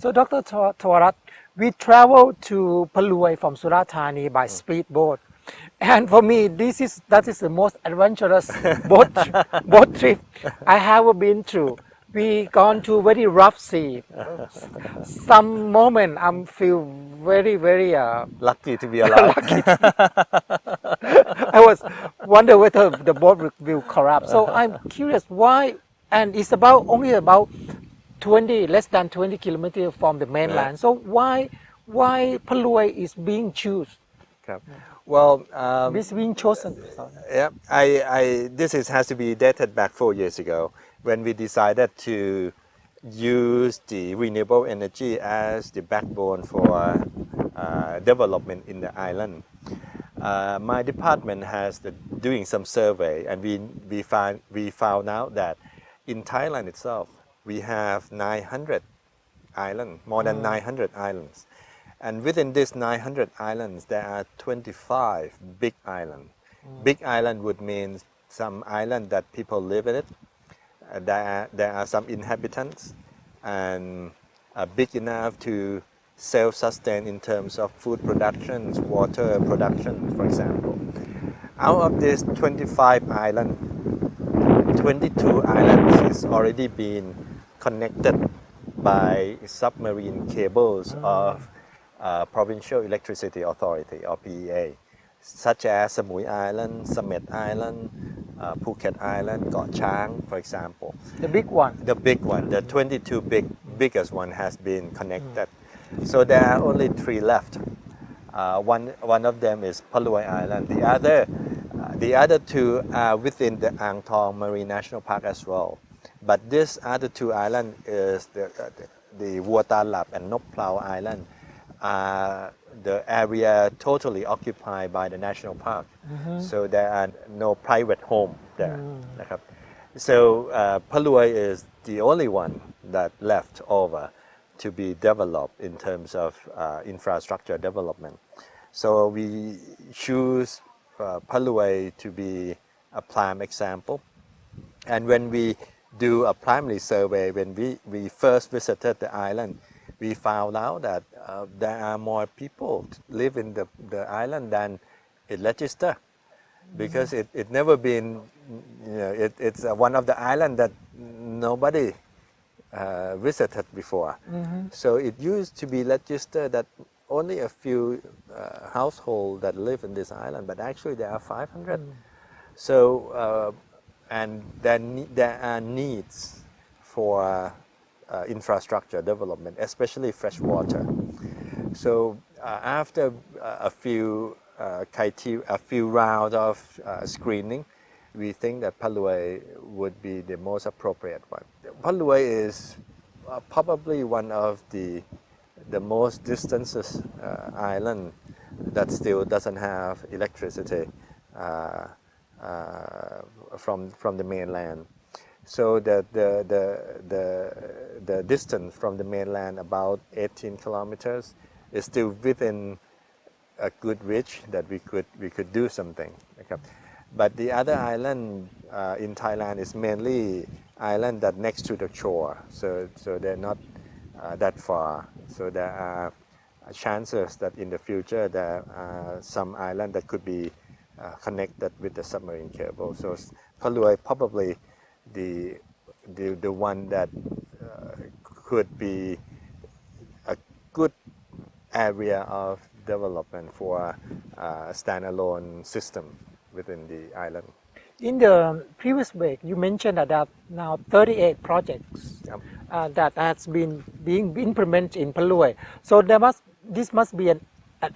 So, Dr. Tawarat, we traveled to Palui from Surat Thani by speedboat, and for me, that is the most adventurous boat trip I have ever been through. We gone to very rough sea. Some moment I feel very Lucky to be alive. lucky. I was wonder whether the boat will collapse. So I'm curious why, and it's only about 20, less than 20 kilometers from the mainland. So why Palui is being chosen? Well, Is being chosen. Sorry. yeah, this has to be dated back 4 years ago when we decided to use the renewable energy as the backbone for development in the island. My department has doing some survey, and we found out that in Thailand itself we have 900 islands, more than 900 islands. And within these 900 islands, there are 25 big islands. Big island would mean some island that people live in it. There are some inhabitants and big enough to self-sustain in terms of food production, water production, for example. Out of these 25 islands, 22 islands is already been connected by submarine cables of Provincial Electricity Authority or PEA, such as Samui Island, Samet Island, Phuket Island, Got Chang, for example. The big one. The big one, the 22 biggest one has been connected. So there are only 3 left. One of them is Palui Island. The other 2 are within the Ang Thong Marine National Park as well. But this other 2 islands is the Watalap and Nok Plau Island. The area totally occupied by the national park, so there are no private home there. So Palui is the only one that left over to be developed in terms of infrastructure development. So we choose Palui to be a prime example. And when we do a primary survey, when we first visited the island, we found out that there are more people live in the island than it registered, because it never been, it's one of the islands that nobody visited before. So it used to be registered that only a few households that live in this island, but actually there are 500. So and there are needs for infrastructure development, especially fresh water. So after a few rounds of screening, we think that Palui would be the most appropriate one. Palui is probably one of the most distances island that still doesn't have electricity from the mainland. So the distance from the mainland, about 18 kilometers, is still within a good reach that we could do something. Okay. But the other island in Thailand is mainly island that next to the shore, so they're not that far. So there are chances that in the future there are some island that could be connected with the submarine cable. So Palui probably the one that could be a good area of development for a standalone system within the island. In the previous week, you mentioned that there are now 38 projects that has been being implemented in Palui. So this must be an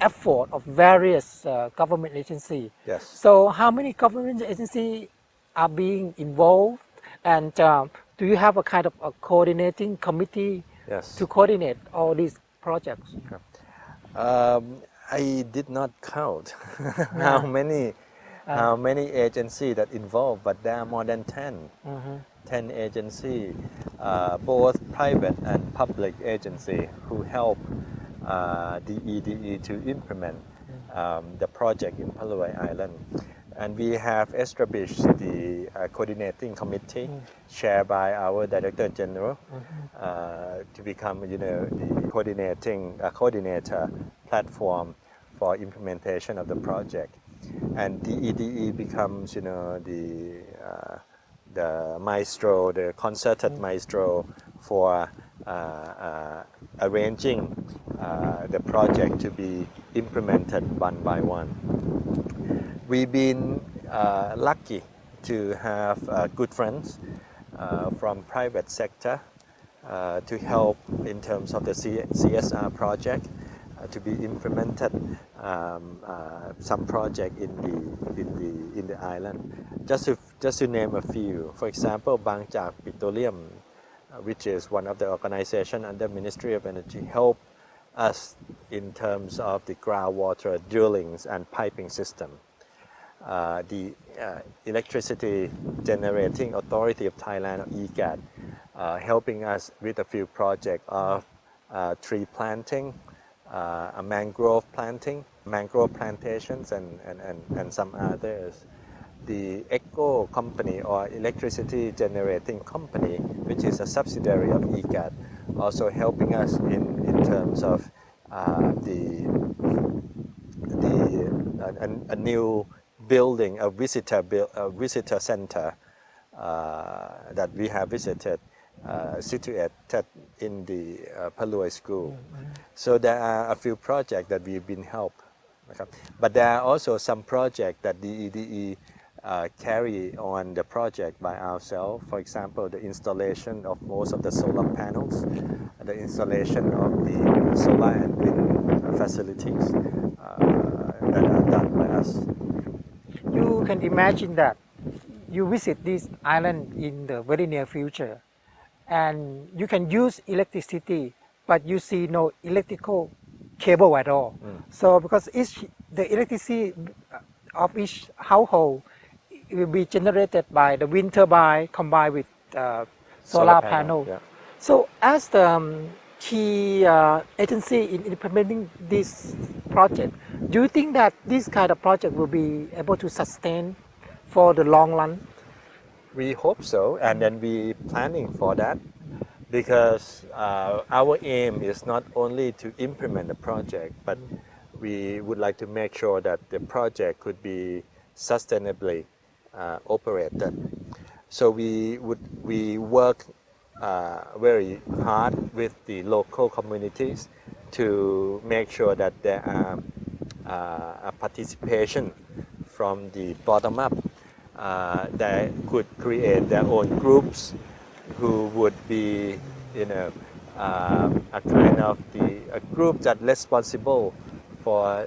effort of various government agencies. Yes. So how many government agencies are being involved, and do you have a kind of a coordinating committee to coordinate all these projects? I did not count how many agencies that involved, but there are more than 10. 10 agencies, both private and public agencies, who help the EDE to implement the project in Palui Island. And we have established the coordinating committee chaired by our Director General to become, the coordinator platform for implementation of the project. And the EDE becomes, the maestro, the concerted maestro for arranging the project to be implemented one by one. We've been lucky to have good friends from private sector to help in terms of the CSR project to be implemented. Some project in the island. Just to name a few. For example, Bangchak Petroleum, which is one of the organizations under Ministry of Energy, help us in terms of the groundwater drillings and piping system. The Electricity Generating Authority of Thailand, or EGAT, helping us with a few projects of tree planting, mangrove plantations, and some others. The ECO company, or Electricity Generating Company, which is a subsidiary of EGAT, also helping us in terms of a new building, a visitor center that we have visited, situated in the Pะลวย school. So there are a few projects that we've been helped. But there are also some projects that the EDE carry on the project by ourselves. For example, the installation of most of the solar panels, the installation of the solar and wind facilities that are done by us. You can imagine that you visit this island in the very near future and you can use electricity, but you see no electrical cable at all. So because the electricity of each household will be generated by the wind turbine combined with solar panel. Yeah. So as the key agency in implementing this project, do you think that this kind of project will be able to sustain for the long run? We hope so, and then we planning for that, because our aim is not only to implement the project, but we would like to make sure that the project could be sustainably operated. So we work very hard with the local communities to make sure that there are a participation from the bottom up that could create their own groups who would be, a kind of a group that responsible for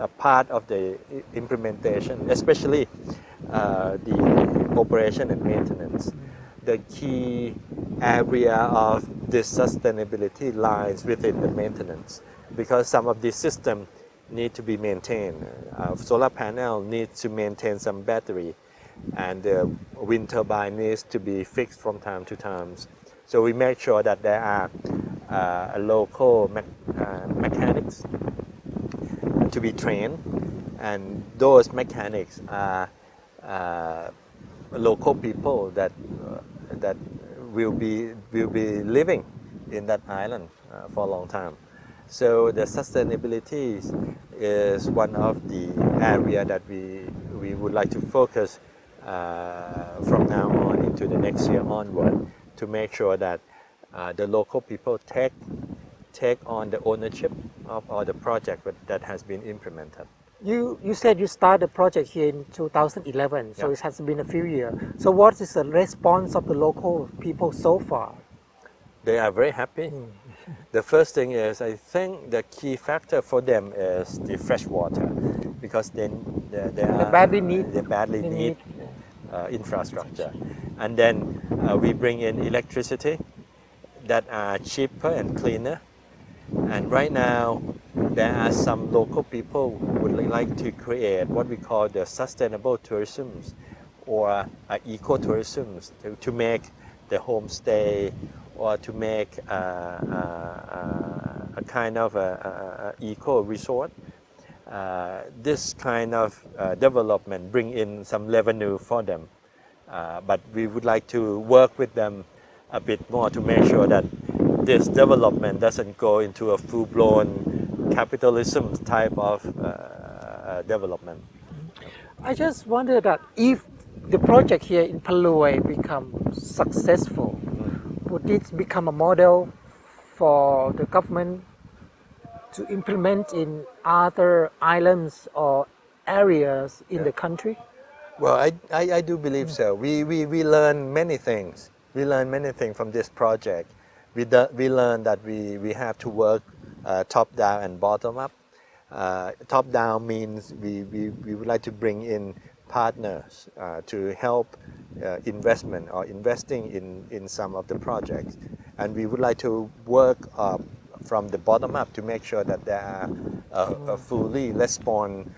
a part of the implementation, especially the operation and maintenance. The key area of this sustainability lies within the maintenance, because some of these systems need to be maintained. Solar panel needs to maintain some battery, and the wind turbine needs to be fixed from time to time. So we make sure that there are local mechanics to be trained, and those mechanics are local people that will be living in that island for a long time. So the sustainability is one of the area that we would like to focus from now on into the next year onward, to make sure that the local people take on the ownership of all the project that has been implemented. You said you started the project here in 2011, so Yeah. it has been a few years. So what is the response of the local people so far? They are very happy. The first thing is, I think the key factor for them is the fresh water, because they badly need infrastructure. And then we bring in electricity that are cheaper and cleaner. And right now, there are some local people who would like to create what we call the sustainable tourism, or eco-tourism, to make the homestay, or to make a kind of a eco resort. this kind of development bring in some revenue for them. But we would like to work with them a bit more to make sure that this development doesn't go into a full-blown capitalism type of development. I just wonder that if the project here inพะลวย become successful, would this become a model for the government to implement in other islands or areas in the country? Well, I do believe so. We learn many things. We learn many things from this project. We learn that we have to work top down and bottom up. Top down means we would like to bring in partners to help investment or investing in some of the projects. And we would like to work from the bottom up to make sure that there are a fully respond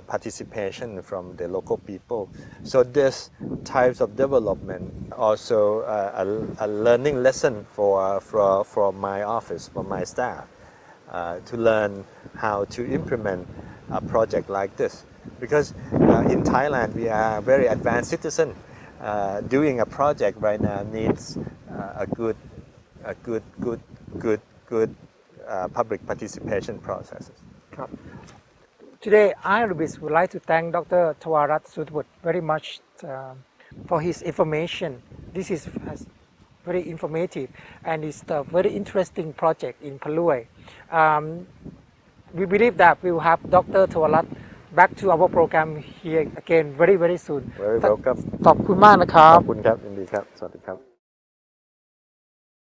participation from the local people. So this types of development also a learning lesson for my office, for my staff, to learn how to implement a project like this. Because in Thailand we are very advanced citizen. Doing a project right now needs a good public participation processes. Today, I would like to thank Dr. Tawarat Sudwood very much for his information. This is very informative and it's a very interesting project in พะลวย We believe that we will have Dr. Tawarat back to our program here again very soon. Very welcome. ขอบคุณมากนะครับ ขอบคุณครับยินดีครับสวัสดีครับ